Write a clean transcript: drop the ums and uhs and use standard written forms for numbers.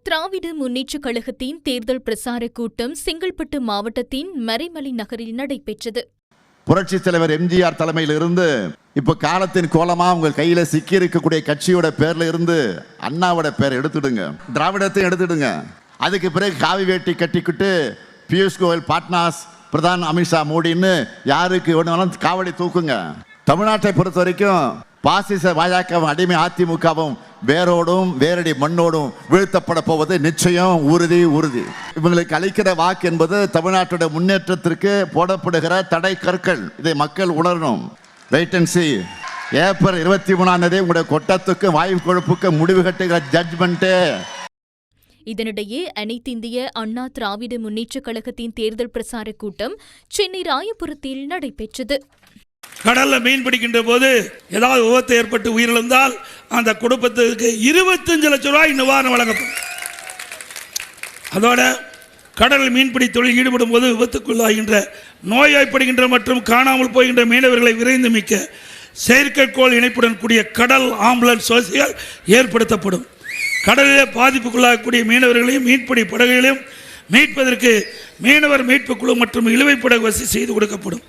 திராவிட முன்னேற்றக் கழகத்தின் தேர்தல் பிரசார கூட்டம் செங்கல்பட்டு மாவட்டத்தின் மறைமலை நகரில் நடைபெற்றது. புரட்சித் தலைவர் எம்ஜிஆர் தலைமையில் இருந்து இப்ப காலத்தின் கோலமா உங்க கையில சிக்கி இருக்கக்கூடிய கட்சியோட பேர்ல இருந்து அண்ணாவோட பேர் எடுத்துடுங்க, திராவிடத்தை எடுத்துடுங்க. அதுக்கு பிறகு காவி வேட்டி கட்டிக்கிட்டு பியூஷ் கோயல் பாட்னாஸ் பிரதான் அமித்ஷா மோடின்னு யாருக்கு வேணும்னாலும் காவடி தூக்குங்க. தமிழ்நாட்டை பொறுத்த வரைக்கும் பாசிச பாஜகவும் அடிமை அதிமுகவும் வேரோடும் வேரடி மண்ணோடும் வீழ்த்தப்பட போவது நிச்சயம், உறுதி உறுதி. இவங்களுக்கு அளிக்கிற வாக்கு என்பது தமிழ்நாட்டுடைய முன்னேற்றத்திற்கு போடப்படுகிற தடை கற்கள். இதை மக்கள் உணரணும். Wait and see. ஏப்ரல் 23 உங்களுடைய கொட்டத்துக்கு வாயு கொழுப்புக்கு முடிவு கட்டுகிற ஜட்ஜ்மெண்ட். இதனிடையே அனைத்திந்திய அண்ணா திராவிட முன்னேற்றக் கழகத்தின் தேர்தல் பிரசார கூட்டம் சென்னை ராயபுரத்தில் நடைபெற்றது. கடல்ல மீன் பிடிக்கின்ற போது ஏதாவது விபத்து ஏற்பட்டு உயிரிழந்தால் அந்த குடும்பத்திற்கு 25 லட்சம் ரூபாய் நிவாரணம் வழங்கப்படும். அதோட கடலில் மீன்பிடி தொழில் ஈடுபடும் போது விபத்துக்குள்ளாகின்ற நோய்வாய்ப்படுகின்ற மற்றும் காணாமல் போகின்ற மீனவர்களை விரைந்து மீட்க செயற்கைக்கோள் இணைப்புடன் கூடிய கடல் ஆம்புலன்ஸ் வசதிகள் ஏற்படுத்தப்படும். கடலிலே பாதிப்புக்குள்ளாகக்கூடிய மீனவர்களையும் மீன்பிடி படகுகளையும் மீட்பதற்கு மீனவர் மீட்பு குழு மற்றும் இழுவை படகு வசதி செய்து கொடுக்கப்படும்.